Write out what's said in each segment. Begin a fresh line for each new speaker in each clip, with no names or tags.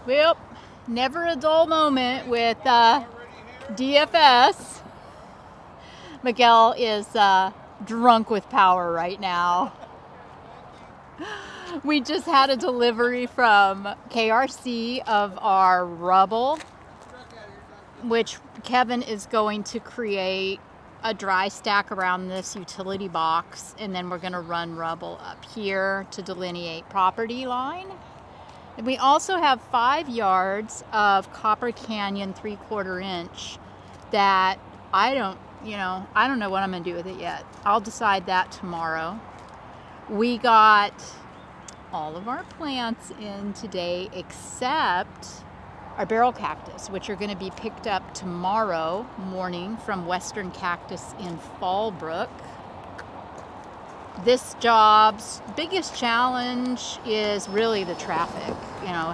Well, never a dull moment with DFS. Miguel is drunk with power right now. We just had a delivery from KRC of our rubble, which Kevin is going to create a dry stack around this utility box, and then we're going to run rubble up here to delineate property line. And we also have 5 yards of Copper Canyon 3/4 inch that I don't know what I'm going to do with it yet. I'll decide that tomorrow. We got all of our plants in today except our barrel cactus, which are going to be picked up tomorrow morning from Western Cactus in Fallbrook. This job's biggest challenge is really the traffic,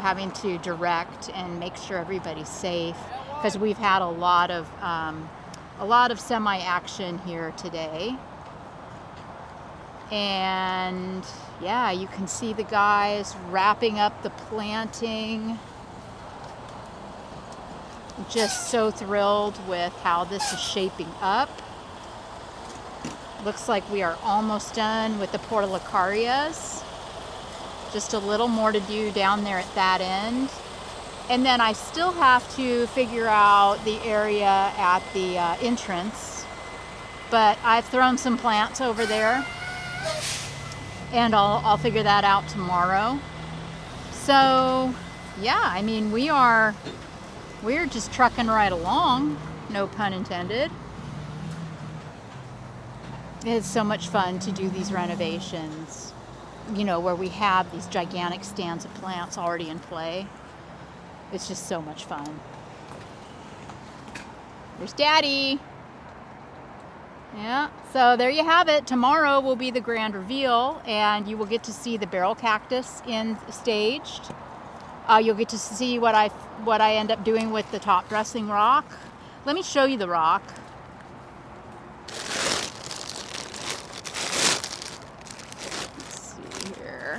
having to direct and make sure everybody's safe, because we've had a lot of semi-action here today. And yeah, you can see the guys wrapping up the planting. Just so thrilled with how this is shaping up. Looks like we are almost done with the portulacarias. Just a little more to do down there at that end. And then I still have to figure out the area at the entrance. But I've thrown some plants over there, and I'll figure that out tomorrow. So yeah, we're just trucking right along, no pun intended. It's so much fun to do these renovations, where we have these gigantic stands of plants already in play. It's just so much fun. There's Daddy. Yeah, so there you have it. Tomorrow will be the grand reveal, and you will get to see the barrel cactus staged. You'll get to see what I end up doing with the top dressing rock. Let me show you the rock. Let's see here.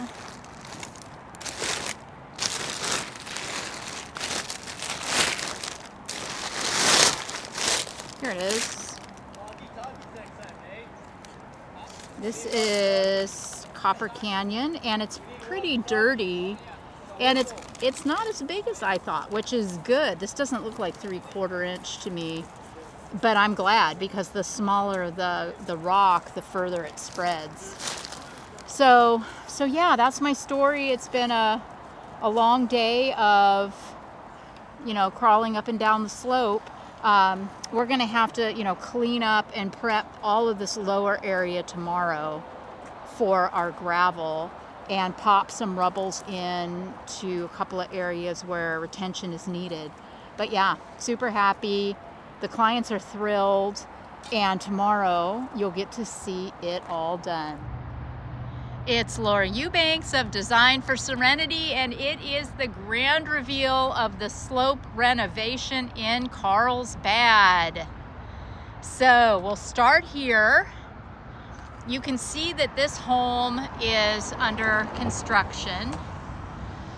Here it is. This is Copper Canyon, and it's pretty dirty. And it's not as big as I thought, which is good. This doesn't look like 3/4 inch to me, but I'm glad, because the smaller the rock, the further it spreads. So yeah, that's my story. It's been a long day of crawling up and down the slope. We're gonna have to clean up and prep all of this lower area tomorrow for our gravel, and pop some rubbles in to a couple of areas where retention is needed. But yeah, super happy. The clients are thrilled, and tomorrow you'll get to see it all done. It's Laura Eubanks of Design for Serenity, and it is the grand reveal of the slope renovation in Carlsbad. So we'll start here. You can see that this home is under construction.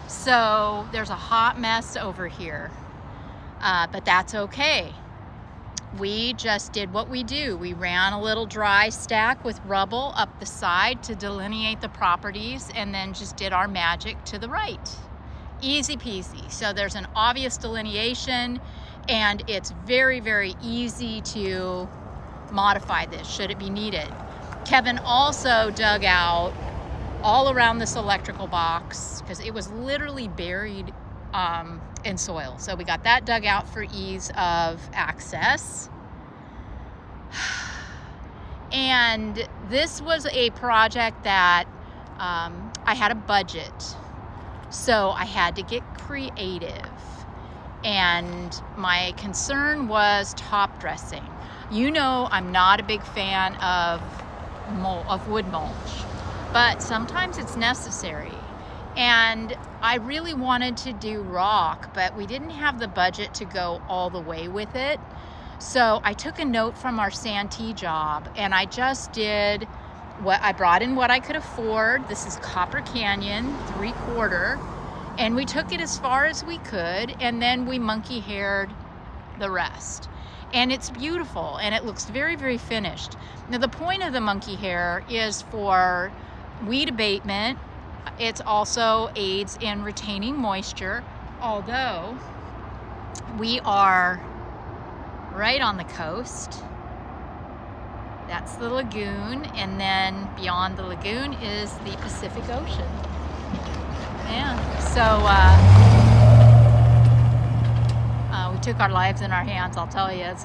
So there's a hot mess over here, but that's okay. We just did what we do. We ran a little dry stack with rubble up the side to delineate the properties, and then just did our magic to the right. Easy peasy. So there's an obvious delineation, and it's very, very easy to modify this should it be needed. Kevin also dug out all around this electrical box, because it was literally buried in soil. So we got that dug out for ease of access. And this was a project that I had a budget, so I had to get creative. And my concern was top dressing. I'm not a big fan of wood mulch, but sometimes it's necessary. And I really wanted to do rock, but we didn't have the budget to go all the way with it. So I took a note from our Santee job, and I just did I brought in what I could afford. This is Copper Canyon 3/4, And we took it as far as we could, and then we monkey haired the rest. And it's beautiful, and it looks very, very finished. Now, the point of the monkey hair is for weed abatement. It also aids in retaining moisture, although we are right on the coast. That's the lagoon, and then beyond the lagoon is the Pacific Ocean. Yeah, so we took our lives in our hands, I'll tell you. This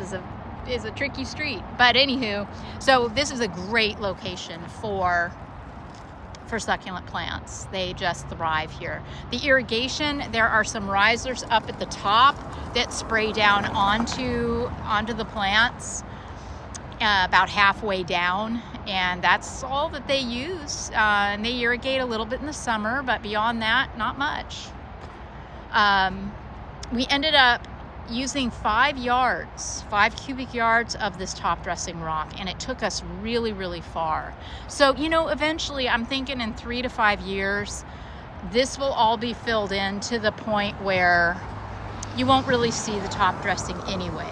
is a tricky street. But anywho, so this is a great location for succulent plants. They just thrive here. The irrigation, there are some risers up at the top that spray down onto the plants about halfway down, and that's all that they use. And they irrigate a little bit in the summer, but beyond that, not much. We ended up using 5 cubic yards of this top dressing rock, and it took us really, really far. So, you know, eventually I'm thinking in 3 to 5 years, this will all be filled in to the point where you won't really see the top dressing anyway.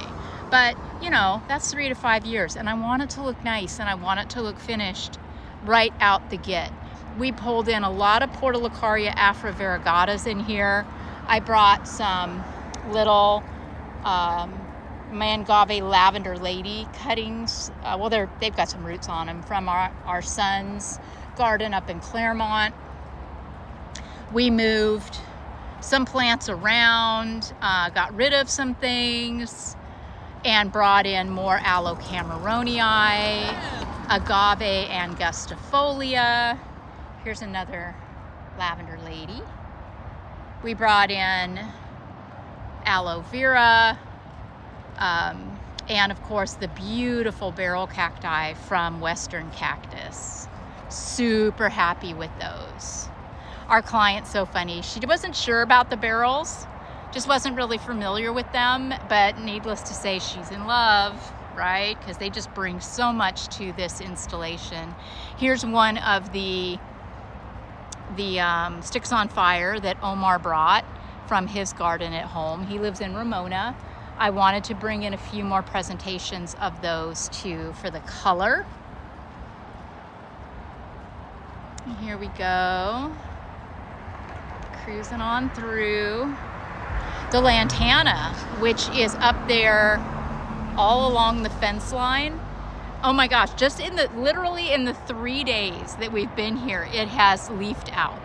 But, you know, that's 3 to 5 years, and I want it to look nice, and I want it to look finished right out the gate. We pulled in a lot of Portulacaria afrovariegatas in here. I brought some little Mangave lavender lady cuttings. Well, they've got some roots on them from our son's garden up in Claremont. We moved some plants around, got rid of some things, and brought in more Aloe cameronii, Agave angustifolia. Here's another lavender lady. We brought in aloe vera, and of course the beautiful barrel cacti from Western Cactus. Super happy with those. Our client's so funny. She wasn't sure about the barrels, just wasn't really familiar with them, but needless to say, she's in love, right? Because they just bring so much to this installation. Here's one of the sticks on fire that Omar brought from his garden at home. He lives in Ramona. I wanted to bring in a few more presentations of those too for the color. And here we go. Cruising on through. The lantana, which is up there all along the fence line. Oh my gosh, just literally in the 3 days that we've been here, it has leafed out.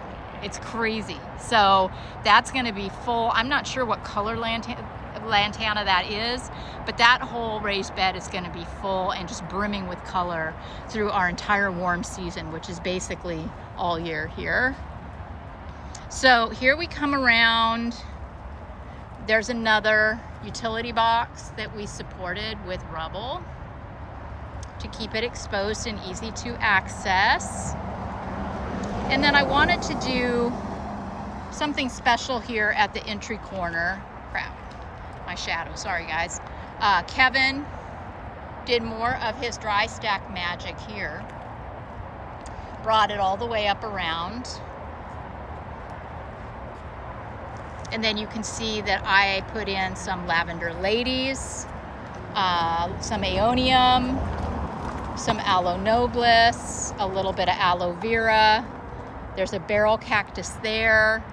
It's crazy. So that's going to be full. I'm not sure what color lantana that is, but that whole raised bed is going to be full and just brimming with color through our entire warm season, which is basically all year here. So here we come around. There's another utility box that we supported with rubble to keep it exposed and easy to access. And then I wanted to do something special here at the entry corner. Crap, my shadow, sorry guys. Kevin did more of his dry stack magic here. Brought it all the way up around. And then you can see that I put in some lavender ladies, some aeonium, some aloe nobilis, a little bit of aloe vera. There's a barrel cactus there,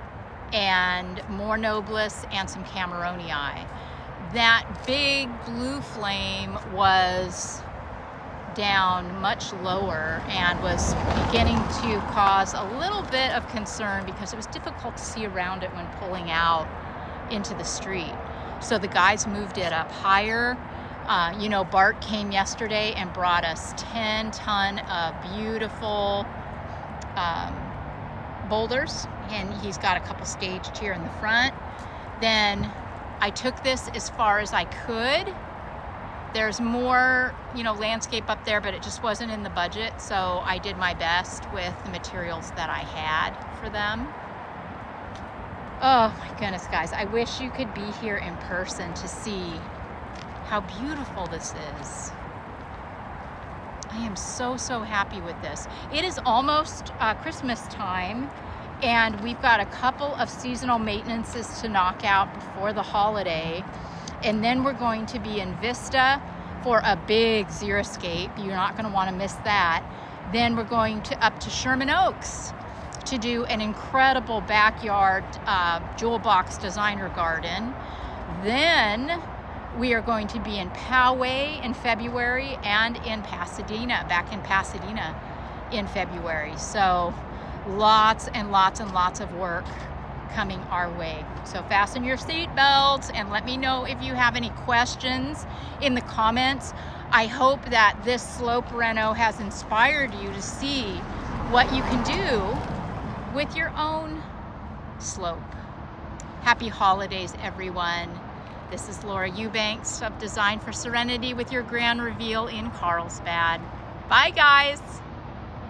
and more nobilis and some cameronii. That big blue flame was down much lower and was beginning to cause a little bit of concern because it was difficult to see around it when pulling out into the street. So the guys moved it up higher. You know, Bart came yesterday and brought us 10-ton of beautiful boulders, and he's got a couple staged here in the front. Then I took this as far as I could. There's more, you know, landscape up there, but it just wasn't in the budget, so I did my best with the materials that I had for them. Oh my goodness, guys, I wish you could be here in person to see how beautiful this is. I am so, so happy with this. It is almost Christmas time, And we've got a couple of seasonal maintenances to knock out before the holiday. And then we're going to be in Vista for a big xeriscape. You're not going to want to miss that. Then we're going up to Sherman Oaks to do an incredible backyard jewel box designer garden. Then we are going to be in Poway in February and in Pasadena, back in Pasadena in February. So lots and lots and lots of work coming our way. So fasten your seat belts and let me know if you have any questions in the comments. I hope that this slope reno has inspired you to see what you can do with your own slope. Happy holidays, everyone. This is Laura Eubanks of Design for Serenity with your grand reveal in Carlsbad. Bye, guys.